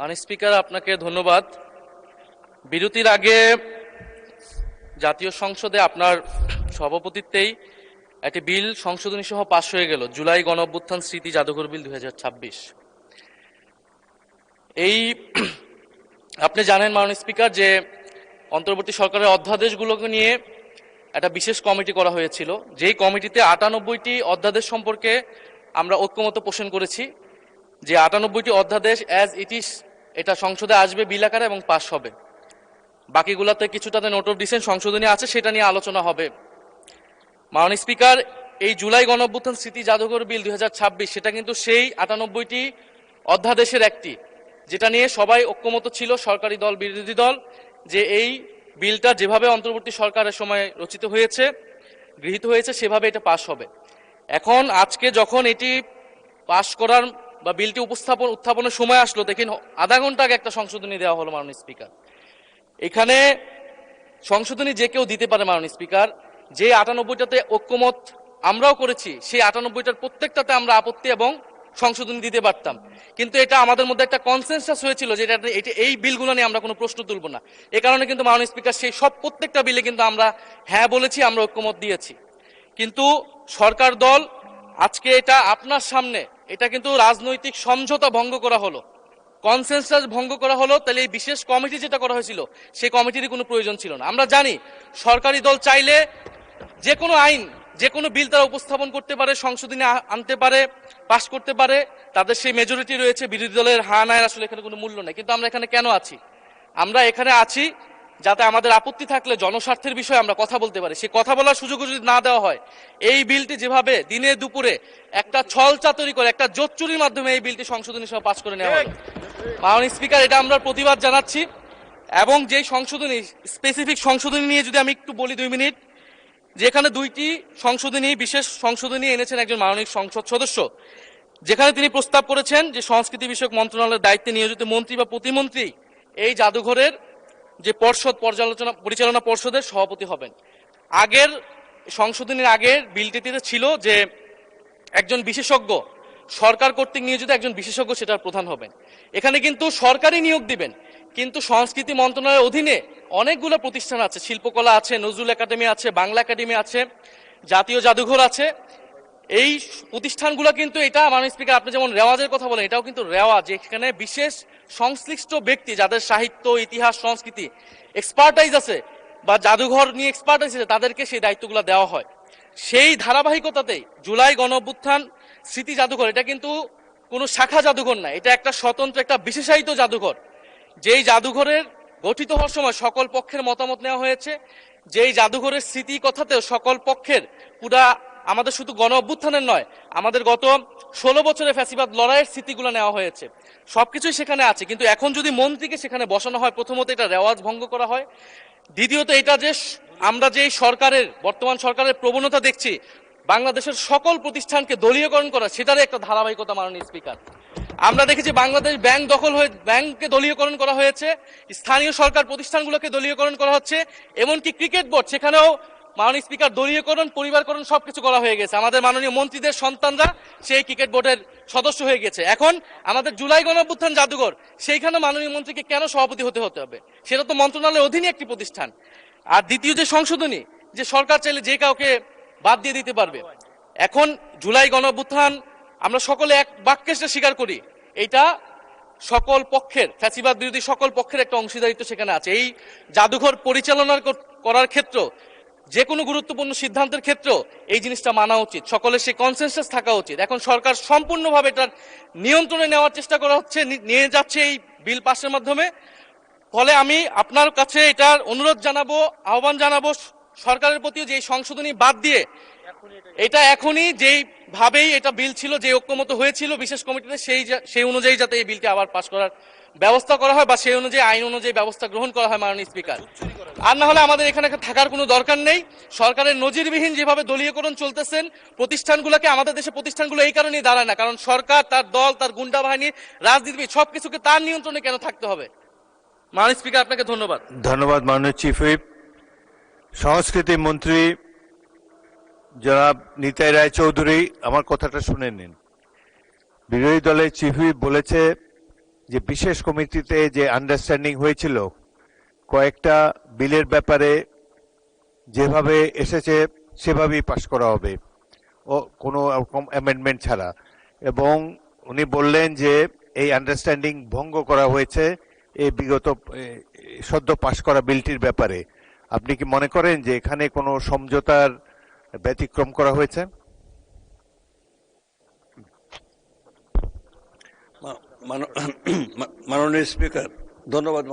মাননীয় স্পিকার, আপনাকে ধন্যবাদ। বিরতির আগে জাতীয় সংসদে আপনার সভাপতিত্বেই একটি বিল সংশোধনী সহ পাশ হয়ে গেল, জুলাই গণঅভ্যুত্থান স্মৃতি জাদুঘর বিল 2026। এই আপনি জানেন মাননীয় স্পিকার যে অন্তর্বর্তী সরকারের অধ্যাদেশগুলোকে নিয়ে একটা বিশেষ কমিটি করা হয়েছিল, যেই কমিটিতে 98টি অধ্যাদেশ সম্পর্কে আমরা ঐক্যমত পোষণ করেছি যে 98টি অধ্যাদেশ অ্যাজ ইট ইজ এটা সংসদে আসবে বিল আকারে এবং পাশ হবে। বাকিগুলোতে কিছুটাতে নোট অফ ডিসেন্ট সংশোধনী আছে, সেটা নিয়ে আলোচনা হবে। মাননীয় স্পিকার, এই জুলাই গণঅভ্যুত্থান স্মৃতি জাদুঘর বিল 2026 সেটা কিন্তু সেই 98টি অধ্যাদেশের একটি, যেটা নিয়ে সবাই ঐক্যমত ছিল, সরকারি দল বিরোধী দল, যে এই বিলটা যেভাবে অন্তর্বর্তী সরকারের সময় রচিত হয়েছে, গৃহীত হয়েছে, সেভাবে এটা পাশ হবে। এখন আজকে যখন এটি পাশ করার বা বিলটি উত্থাপনের সময় আসলো, দেখেন আধা ঘন্টা আগে একটা সংশোধনী দেওয়া হলো মাননীয় স্পিকার। এখানে সংশোধনী যে কেউ দিতে পারে মাননীয় স্পিকার। যে 98টাতে ঐক্যমত আমরাও করেছি, সেই 98টার প্রত্যেকটাতে আমরা আপত্তি এবং সংশোধনী দিতে পারতাম, কিন্তু এটা আমাদের মধ্যে একটা কনসেনসাস হয়েছিল যে এটা এই বিলগুলো নিয়ে আমরা কোনো প্রশ্ন তুলব না। এ কারণে কিন্তু মাননীয় স্পিকার সেই সব প্রত্যেকটা বিলে কিন্তু আমরা হ্যাঁ বলেছি, আমরা ঐক্যমত দিয়েছি। কিন্তু সরকার দল আজকে এটা আপনার সামনে, এটা কিন্তু রাজনৈতিক সমঝোতা ভঙ্গ করা হলো, কনসেনসাস ভঙ্গ করা হলো। তাহলে এই বিশেষ কমিটি যেটা করা হয়েছিল, সেই কমিটির কোনো প্রয়োজন ছিল না। আমরা জানি সরকারি দল চাইলে যে কোনো আইন, যে কোনো বিল তারা উপস্থাপন করতে পারে, সংশোধনী আনতে পারে, পাশ করতে পারে, তাদের সেই মেজরিটি রয়েছে। বিরোধী দলের হা নায়ের আসলে এখানে কোনো মূল্য নেই। কিন্তু আমরা এখানে কেন আছি? আমরা এখানে আছি যাতে আমাদের আপত্তি থাকলে জনস্বার্থের বিষয়ে আমরা কথা বলতে পারি। সেই কথা বলার সুযোগ যদি না দেওয়া হয়, এই বিলটি যেভাবে দিনে দুপুরে একটা ছল চাতুরি করে, একটা জোচ্চুরির মাধ্যমে এই বিলটি সংশোধনী সহ পাশ করে নেওয়া হলো। মাননীয় স্পিকার, এটা আমরা প্রতিবাদ জানাচ্ছি। এবং যেই সংশোধনী, স্পেসিফিক সংশোধনী নিয়ে যদি আমি একটু বলি 2 মিনিট, যেখানে 2টি সংশোধনী, বিশেষ সংশোধনী এনেছেন একজন মাননীয় সংসদ সদস্য, যেখানে তিনি প্রস্তাব করেছেন যে সংস্কৃতি বিষয়ক মন্ত্রণালয়ের দায়িত্বে নিয়োজিত মন্ত্রী বা প্রতিমন্ত্রী এই জাদুঘরের যে পরিচালনা পর্ষদের সভাপতি হবেন। আগের সংশোধনীর আগের বিলটিতে ছিল যে একজন বিশেষজ্ঞ, সরকার কর্তৃক নিয়োজিত একজন বিশেষজ্ঞ সেটার প্রধান হবেন। এখানে কিন্তু সরকারই নিয়োগ দিবেন, কিন্তু সংস্কৃতি মন্ত্রণালয়ের অধীনে অনেকগুলো প্রতিষ্ঠান আছে, শিল্পকলা আছে, নজরুল একাডেমি আছে, বাংলা একাডেমি আছে, জাতীয় জাদুঘর আছে। এই প্রতিষ্ঠানগুলো কিন্তু, এটা মাননীয় স্পিকার আপনি যেমন রেওয়াজের কথা বলেন, এটাও কিন্তু রেওয়াজ, এখানে বিশেষ সংশ্লিষ্ট ব্যক্তি যাদের সাহিত্য, ইতিহাস, সংস্কৃতি এক্সপার্টাইজ আছে বা জাদুঘর নিয়ে এক্সপার্টাইজ আছে, তাদেরকে সেই দায়িত্বগুলো দেওয়া হয়। সেই ধারাবাহিকতাতেই জুলাই গণঅভ্যুত্থান স্মৃতি জাদুঘর, এটা কিন্তু কোনো শাখা জাদুঘর না, এটা একটা স্বতন্ত্র, একটা বিশেষায়িত জাদুঘর। যেই জাদুঘরের গঠিত হওয়ার সময় সকল পক্ষের মতামত নেওয়া হয়েছে, যেই জাদুঘরের স্মৃতি কথাতেও সকল পক্ষের, পুরা আমাদের শুধু গণ অভ্যুত্থানের নয়, আমাদের গত 16 বছরের ফ্যাসিবাদ লড়াইয়ের স্মৃতিগুলো নেওয়া হয়েছে, সবকিছুই সেখানে আছে। কিন্তু এখন যদি মন্ত্রীকে সেখানে বসানো হয়, প্রথমত এটা রেওয়াজ ভঙ্গ করা হয়, দ্বিতীয়ত এটা যে আমরা যে সরকারের, বর্তমান সরকারের প্রবণতা দেখছি বাংলাদেশের সকল প্রতিষ্ঠানকে দলীয়করণ করা, সেটারই একটা ধারাবাহিকতা মাননীয় স্পিকার। আমরা দেখেছি বাংলাদেশ ব্যাংক দখল হয়ে, ব্যাংককে দলীয়করণ করা হয়েছে, স্থানীয় সরকার প্রতিষ্ঠানগুলোকে দলীয়করণ করা হচ্ছে, এমনকি ক্রিকেট বোর্ড, সেখানেও মাননীয় স্পিকার দলীয়করণ, পরিবারকরণ সবকিছু করা হয়ে গেছে। আমাদের মাননীয় মন্ত্রীদের সন্তানরা সেই ক্রিকেট বোর্ডের সদস্য হয়ে গেছে। এখন আমাদের জুলাই গণঅভ্যুত্থান জাদুঘর, সেইখানে মাননীয় মন্ত্রীকে কেন সভাপতি হতে হবে? সেটা তো মন্ত্রণালয়ের অধীনে একটি প্রতিষ্ঠান। আর দ্বিতীয় যে সংশোধনী, যে সরকার চাইলে যে কাউকে বাদ দিয়ে দিতে পারবে। এখন জুলাই গণঅভ্যুত্থান আমরা সকলে এক বাক্যে স্বীকার করি, এটা সকল পক্ষের, ফ্যাসিবাদ বিরোধী সকল পক্ষের একটা অংশীদারিত্ব সেখানে আছে। এই জাদুঘর পরিচালনা করার ক্ষেত্র, যে কোনো গুরুত্বপূর্ণ সিদ্ধান্তের ক্ষেত্র এই জিনিসটা মানা উচিত, সকলের সেই কনসেনসাস থাকা উচিত। এখন সরকার সম্পূর্ণভাবে এটার নিয়ন্ত্রণে নেওয়ার চেষ্টা করা হচ্ছে, নিয়ে যাচ্ছে এই বিল পাসের মাধ্যমে। ফলে আমি আপনার কাছে এটার অনুরোধ জানাবো, আহ্বান জানাবো সরকারের প্রতি, যে সংশোধনী বাদ দিয়ে এটা এখনই যেই ভাবেই এটা বিল ছিল, যে ঐক্যমত হয়েছিল বিশেষ কমিটিতে, সেই অনুযায়ী যাতে এই বিলটি আবার পাস করার ব্যবস্থা করা হয়, বা সেই অনুযায়ী আইন অনুযায়ী ব্যবস্থা গ্রহণ করা হয় মাননীয় স্পিকার। আর না হলে আমাদের এখানে থাকার কোনো দরকার নেই। সরকারের নজিরবিহীন যেভাবে দলীয়করণ চলতেছেন প্রতিষ্ঠানগুলোকে, আমাদের দেশে প্রতিষ্ঠানগুলো এই কারণেই দাঁড়ায় না, কারণ সরকার, তার দল, তার গুন্ডা বাহিনী, রাজনীতিবিদ সবকিছুকে তার নিয়ন্ত্রণে কেন থাকতে হবে? মাননীয় স্পিকার, আপনাকে ধন্যবাদ। ধন্যবাদ মাননীয় চিফ হুইপ। সংস্কৃতি মন্ত্রী জনাব নিতাই রায় চৌধুরী, আমার কথাটা শুনে নিন। বিরোধী দলের চিফ হুইপ বলেছে যে বিশেষ কমিটিতে যে আন্ডারস্ট্যান্ডিং হয়েছিল কয়েকটা বিলের ব্যাপারে যেভাবে এসেছে সেভাবেই পাশ করা হবে, ও কোনো রকম অ্যামেন্ডমেন্ট ছাড়া। এবং উনি বললেন যে এই আন্ডারস্ট্যান্ডিং ভঙ্গ করা হয়েছে এই বিগত সদ্য পাশ করা বিলটির ব্যাপারে। আপনি কি মনে করেন যে এখানে কোনো সমঝোতার ব্যতিক্রম করা হয়েছে? মাননীয় স্পিকার, ধন্যবাদ।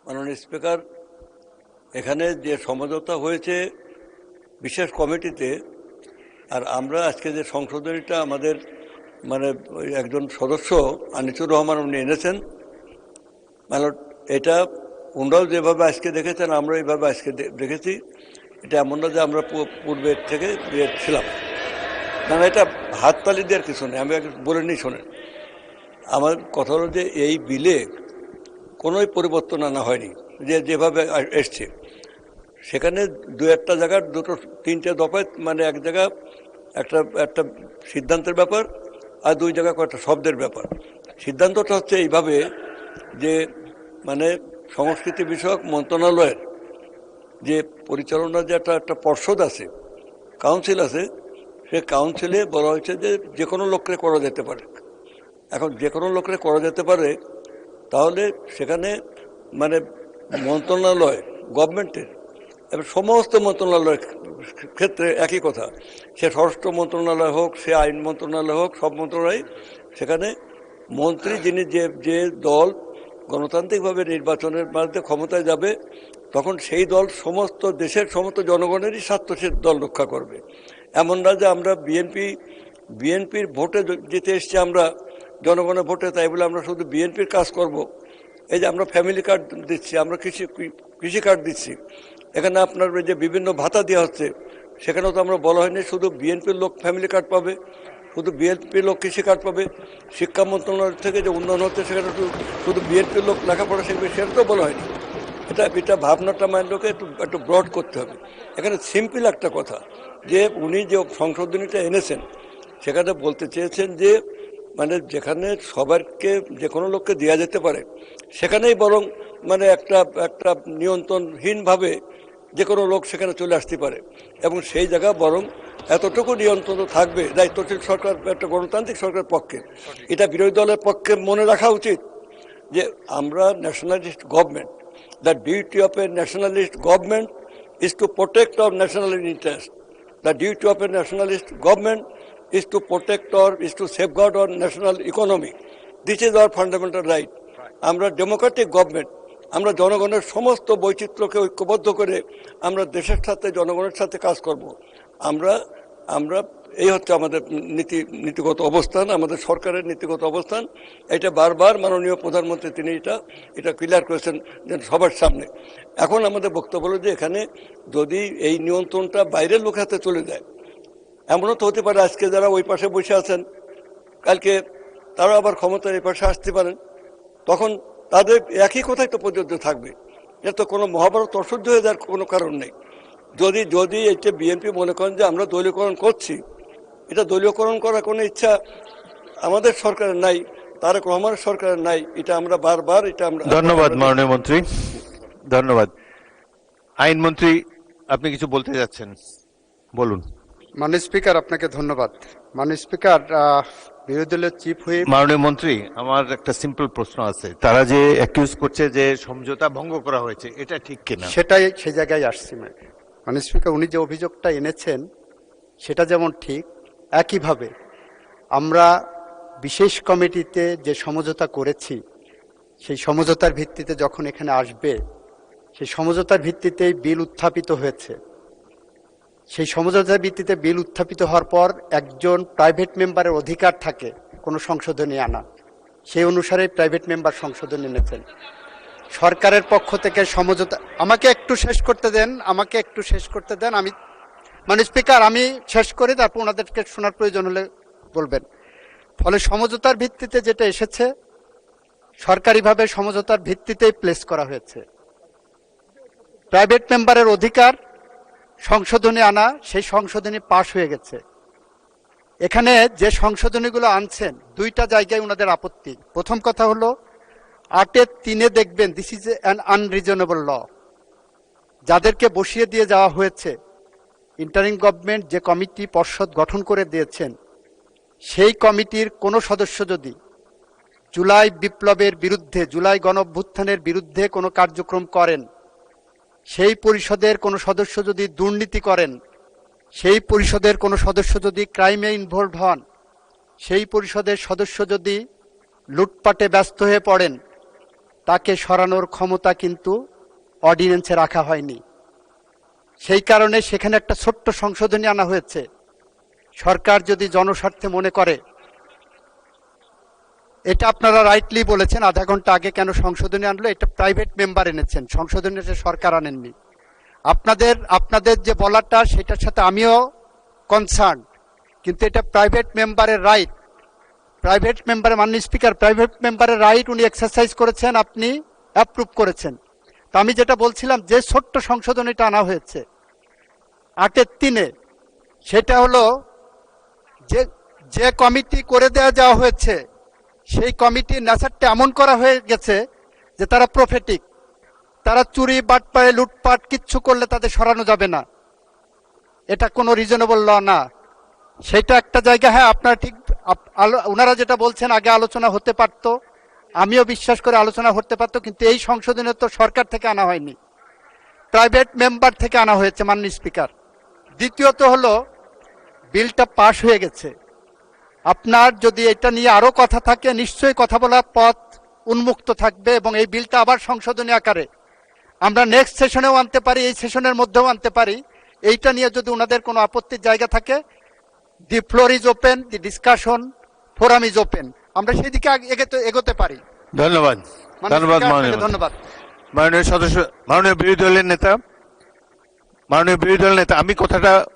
মাননীয় স্পিকার, এখানে যে সমঝোতা হয়েছে বিশেষ কমিটিতে, আর আমরা আজকে যে সংশোধনীটা আমাদের ওই একজন সদস্য আনিসুর রহমান উনি এনেছেন, এটা ওনারাও যেভাবে আজকে দেখেছেন আমরা এইভাবে আজকে দেখেছি। এটা এমন না যে আমরা পূর্বের থেকে ছিলাম না, এটা হাততালি দেওয়ার কিছু নেই। আমি বলে নিই, শোনেন, আমার কথা হলো যে এই বিলে কোনোই পরিবর্তন আনা হয়নি, যেভাবে এসছে। সেখানে দু একটা জায়গার তিনটে দফায় এক জায়গা একটা সিদ্ধান্তের ব্যাপার, আর দুই জায়গা কয়েকটা শব্দের ব্যাপার। সিদ্ধান্তটা হচ্ছে এইভাবে যে সংস্কৃতি বিষয়ক মন্ত্রণালয়ের যে পরিচালনার যে একটা পর্ষদ আছে, কাউন্সিল আছে, সে কাউন্সিলে বলা হয়েছে যে কোনো লোককে করা যেতে পারে। এখন যে কোনো লোককে করা যেতে পারে, তাহলে সেখানে মন্ত্রণালয় গভর্নমেন্টের এবং সমস্ত মন্ত্রণালয়ের ক্ষেত্রে একই কথা, সে স্বরাষ্ট্র মন্ত্রণালয় হোক, সে আইন মন্ত্রণালয় হোক, সব মন্ত্রণালয়, সেখানে মন্ত্রী যিনি যে দল গণতান্ত্রিকভাবে নির্বাচনের মাধ্যমে ক্ষমতায় যাবে, তখন সেই দল সমস্ত দেশের সমস্ত জনগণেরই স্বার্থ সে দল রক্ষা করবে। এমন না যে আমরা বিএনপির ভোটে জিতে এসছি, আমরা জনগণের ভোটে, তাই বলে আমরা শুধু বিএনপির কাজ করব। এই যে আমরা ফ্যামিলি কার্ড দিচ্ছি, আমরা কৃষি কার্ড দিচ্ছি, এখানে আপনার যে বিভিন্ন ভাতা দেওয়া হচ্ছে, সেখানেও তো আমরা বলা হয়নি শুধু বিএনপির লোক ফ্যামিলি কার্ড পাবে, শুধু বিএনপির লোক কৃষি কার্ড পাবে। শিক্ষা মন্ত্রণালয় থেকে যে উন্নয়ন হচ্ছে, সেখানে শুধু বিএনপির লোক লেখাপড়া শিখবে, সেটা তো বলা হয়নি। এটা ভাবনাটা মাইন্ডকে একটু ব্রড করতে হবে। এখানে সিম্পল একটা কথা, যে উনি যে সংশোধনীটা এনেছেন, সেখানে বলতে চেয়েছেন যে যেখানে সবাইকে যে কোনো লোককে দেওয়া যেতে পারে, সেখানেই বরং একটা নিয়ন্ত্রণহীনভাবে যে কোনো লোক সেখানে চলে আসতে পারে, এবং সেই জায়গা বরং এতটুকু নিয়ন্ত্রণ থাকবে দায়িত্বশীল সরকার, একটা গণতান্ত্রিক সরকারের পক্ষে। এটা বিরোধী দলের পক্ষে মনে রাখা উচিত যে আমরা nationalist government, the duty of A nationalist government is to protect our national interest. The duty of a nationalist government is to protect or is to safeguard our national economy. This is our fundamental right. আমরা Democratic government, আমরা জনগণের সমস্ত বৈচিত্র্যকে ঐক্যবদ্ধ করে আমরা দেশের সাথে জনগণের সাথে কাজ করব। আমরা এই হচ্ছে আমাদের নীতিগত অবস্থান, আমাদের সরকারের নীতিগত অবস্থান। এটা বারবার মাননীয় প্রধানমন্ত্রী তিনি এটা ক্লিয়ার করেছেন সবার সামনে। এখন আমাদের বক্তব্য হলো যে এখানে যদি এই নিয়ন্ত্রণটা বাইরের লোকের হাতে চলে যায়, এমনও তো হতে পারে আজকে যারা ওই পাশে বসে আছেন, কালকে তারা আবার ক্ষমতার এই পাশে আসতে পারেন, তখন তাদের একই কথাই তো প্রযোজ্য থাকবে। এটা তো কোনো মহাভারত অসহ্য হয়ে যাওয়ার কোনো কারণ নেই। যদি এটা বিএনপি মনে করেন যে আমরা দলীয়করণ করছি, এটা দলীয়করণ করার কোনো ইচ্ছা আমাদের সরকারের নাই, তারেক রহমানের সরকারের নাই। এটা আমরা বারবার ধন্যবাদ মাননীয় মন্ত্রী, ধন্যবাদ। আইনমন্ত্রী, আপনি কিছু বলতে যাচ্ছেন, বলুন। মাননীয় স্পিকার, আপনাকে ধন্যবাদ। মাননীয় স্পিকার, বিরোধী দলের চিফ হুইপ। মাননীয় মন্ত্রী, আমার একটা সিম্পল প্রশ্ন আছে। তারা যে অ্যাকিউজ করছে যে সমঝোতা ভঙ্গ করা হয়েছে, এটা ঠিক কিনা? সেটাই সেই জায়গায় আসছি। মাননীয় স্পিকার, উনি যে অভিযোগটা এনেছেন সেটা যেমন ঠিক, একইভাবে আমরা বিশেষ কমিটিতে যে সমঝোতা করেছি, সেই সমঝোতার ভিত্তিতে যখন এখানে আসবে, সেই সমঝোতার ভিত্তিতেই বিল উত্থাপিত হয়েছে। সেই সমঝোতার ভিত্তিতে বিল উত্থাপিত হওয়ার পর একজন প্রাইভেট মেম্বারের অধিকার থাকে কোনো সংশোধনী আনা, সেই অনুসারে প্রাইভেট মেম্বার সংশোধনী এনেছেন। সরকারের পক্ষ থেকে সমঝোতা, আমাকে একটু শেষ করতে দেন। আমি মাননীয় স্পিকার, আমি শেষ করি, তারপর ওনাদেরকে শোনার প্রয়োজন হলে বলবেন। ফলে সমঝোতার ভিত্তিতে যেটা এসেছে, সরকারিভাবে সমঝোতার ভিত্তিতেই প্লেস করা হয়েছে। প্রাইভেট মেম্বারের অধিকার সংশোধনী আনা, সেই সংশোধনী পাশ হয়ে গেছে। এখানে যে সংশোধনীগুলো আনছেন দুইটা জায়গায় ওনাদের আপত্তি। প্রথম কথা হলো 8(3) দেখবেন দিস ইজ অ্যান আনরিজনেবল ল। যাদেরকে বসিয়ে দিয়ে যাওয়া হয়েছে, ইন্টারিম গভর্নমেন্ট যে কমিটি পর্ষদ গঠন করে দিয়েছেন, সেই কমিটির কোনো সদস্য যদি জুলাই বিপ্লবের বিরুদ্ধে, জুলাই গণঅভ্যুত্থানের বিরুদ্ধে কোনো কার্যক্রম করেন, সেই পরিষদের কোনো সদস্য যদি দুর্নীতি করেন, সেই পরিষদের কোনো সদস্য যদি ক্রাইমে ইনভলভ হন, সেই পরিষদের সদস্য যদি লুটপাটে ব্যস্ত হয়ে পড়েন, তাকে সরানোর ক্ষমতা কিন্তু অর্ডিন্যান্সে রাখা হয়নি। সেই কারণে সেখানে একটা ছোট্ট সংশোধনী আনা হয়েছে। সরকার যদি জনস্বার্থে মনে করে, এটা আপনারা রাইটলি বলেছেন আধা ঘন্টা আগে কেন সংশোধনী আনলো, এটা প্রাইভেট মেম্বার এনেছেন, সংশোধনী সরকার আনেননি। আপনাদের যে বলাটা সেটার সাথে আমিও কনসার্ন, কিন্তু এটা প্রাইভেট মেম্বারের রাইট। প্রাইভেট মেম্বারের, মাননীয় স্পিকার, প্রাইভেট মেম্বারের রাইট উনি এক্সারসাইজ করেছেন, আপনি অ্যাপ্রুভ করেছেন। তো আমি যেটা বলছিলাম, যে ছোট্ট সংশোধনীটা আনা হয়েছে 8(3) সেটা হলো যে কমিটি করে যাওয়া হয়েছে, সেই কমিটির নেচারটা এমন করা হয়ে গেছে যে তারা প্রফেটিক, তারা চুরি বাটপাড়ে লুটপাট কিচ্ছু করলে তাদের সরানো যাবে না। এটা কোনো রিজনেবল ল না। সেটা একটা জায়গা। হ্যাঁ, আপনারা ঠিক, ওনারা যেটা বলছেন আগে আলোচনা হতে পারত, আমিও বিশ্বাস করে আলোচনা হতে পারত, কিন্তু এই সংশোধনী তো সরকার থেকে আনা হয়নি, প্রাইভেট মেম্বার থেকে আনা হয়েছে, মাননীয় স্পিকার। দ্বিতীয়ত হলো, বিলটা পাশ হয়ে গেছে। আপনার যদি এটা নিয়ে আরো কথা থাকে, নিশ্চয়ই কথা বলার পথ উন্মুক্ত থাকবে, এবং এই বিলটা আবার সংশোধনী আকারে আমরা নেক্সট সেশনেও আনতে পারি, এই সেশনের মধ্যেও আনতে পারি। এইটা নিয়ে যদি ওনাদের কোনো আপত্তির জায়গা থাকে, দি floor is open, the discussion forum is open, আমরা সেদিকে এগোতে পারি। ধন্যবাদ। ধন্যবাদ মাননীয় ধন্যবাদ মাননীয় সদস্য। মাননীয় বিরোধী দলের নেতা,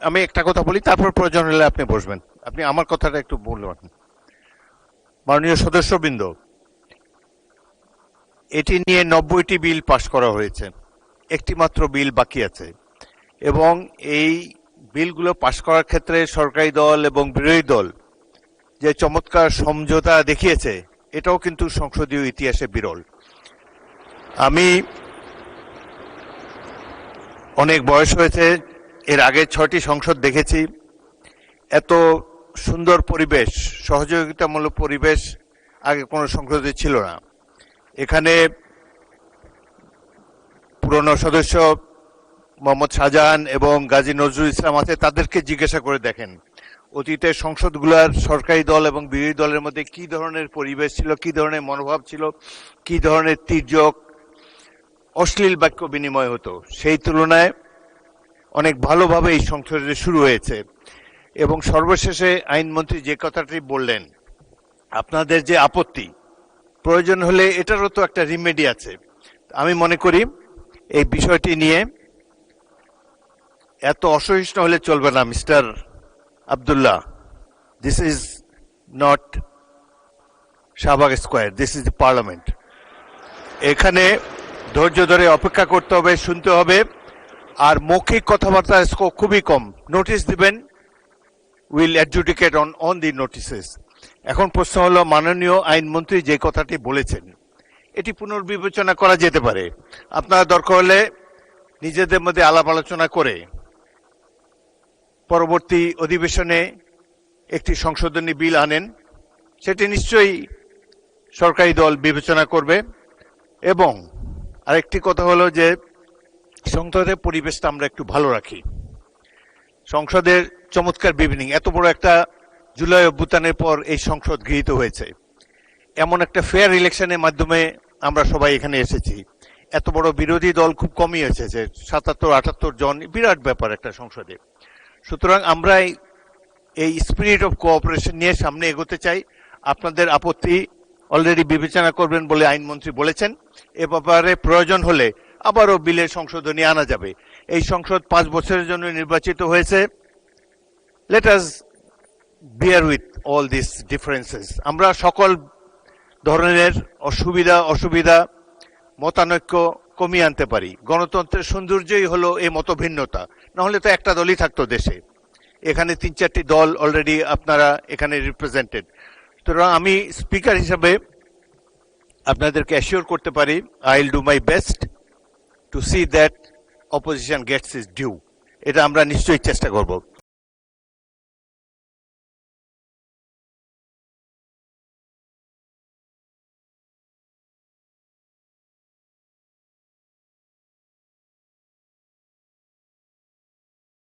আমি একটা কথা বলি, তারপর প্রয়োজন হলে আপনি বসবেন। আপনি আমার কথাটা একটু বলবেন। মাননীয় সদস্যবৃন্দ, এটি নিয়ে 90টি বিল পাশ করা হয়েছে, একটি মাত্র বিল বাকি আছে, এবং এই বিলগুলো পাশ করার ক্ষেত্রে সরকারি দল এবং বিরোধী দল যে চমৎকার সমঝোতা দেখিয়েছে, এটাও কিন্তু সংসদীয় ইতিহাসে বিরল। আমি অনেক বয়স হয়েছে, এর আগে 6টি সংসদ দেখেছি। এত সুন্দর পরিবেশ, সহযোগিতামূলক পরিবেশ আগে কোনো সংসদে ছিল না। এখানে পুরনো সদস্য মোহাম্মদ শাহজাহান এবং গাজী নজরুল ইসলাম আছে, তাদেরকে জিজ্ঞাসা করে দেখেন অতীতের সংসদগুলোর সরকারি দল এবং বিরোধী দলের মধ্যে কি ধরনের পরিবেশ ছিল, কি ধরনের মনোভাব ছিল, কি ধরনের তির্যক অশ্লীল বাক্য বিনিময় হতো। সেই তুলনায় অনেক ভালোভাবে এই সংসদে শুরু হয়েছে। এবং সর্বশেষে আইনমন্ত্রী যে কথাটি বললেন, আপনাদের যে আপত্তি, প্রয়োজন হলে এটারও তো একটা রিমেডি আছে। আমি মনে করি এই বিষয়টি নিয়ে এত অসহিষ্ণু হলে চলবে না। Mister Abdullah, this is not Shahbag square, this is the parliament. এখানে ধৈর্য ধরে অপেক্ষা করতে হবে, শুনতে হবে, আর মৌখিক কথাবার্তা খুবই কম। নোটিশ দিবেন, will adjudicate on the notices. এখন প্রশ্ন হলো, মাননীয় আইনমন্ত্রী যে কথাটি বলেছেন, এটি পুনর্বিবেচনা করা যেতে পারে। আপনারা দরকার হলে নিজেদের মধ্যে আলাপ আলোচনা করে পরবর্তী অধিবেশনে একটি সংশোধনী বিল আনেন, সেটি নিশ্চয়ই সরকারি দল বিবেচনা করবে। এবং আরেকটি কথা হলো যে সংসদের পরিবেশটা আমরা একটু ভালো রাখি। সংসদের চমৎকার বিবিনিং, এত বড় একটা জুলাই অভ্যুত্থানের পর এই সংসদ গৃহীত হয়েছে, এমন একটা ফেয়ার ইলেকশনের মাধ্যমে আমরা সবাই এখানে এসেছি। এত বড় বিরোধী দল খুব কমই এসেছে, 77-78 জন, বিরাট ব্যাপার একটা সংসদে। সুতরাং আমরা এই স্পিরিট অফ কোঅপারেশন নিয়ে সামনে এগোতে চাই। আপনাদের আপত্তি অলরেডি বিবেচনা করবেন বলে আইনমন্ত্রী বলেছেন। এ ব্যাপারে প্রয়োজন হলে আবারও বিলের সংশোধনী আনা যাবে। এই সংসদ 5 বছরের জন্য নির্বাচিত হয়েছে। Let us beer with all this differences. আমরা সকল ধরনের অসুবিধা মতানৈক্য কমিয়ে আনতে পারি। গণতন্ত্রের সৌন্দর্যই হলো এই মতভিন্নতা, না হলে তো একটা দলই থাকতো দেশে। এখানে 3-4টি দল অলরেডি আপনারা এখানে রিপ্রেজেন্টেড। সুতরাং আমি স্পিকার হিসাবে আপনাদেরকে অ্যাসিওর করতে পারি, I will do my best to see that opposition gets is due. এটা আমরা নিশ্চয়ই চেষ্টা করব।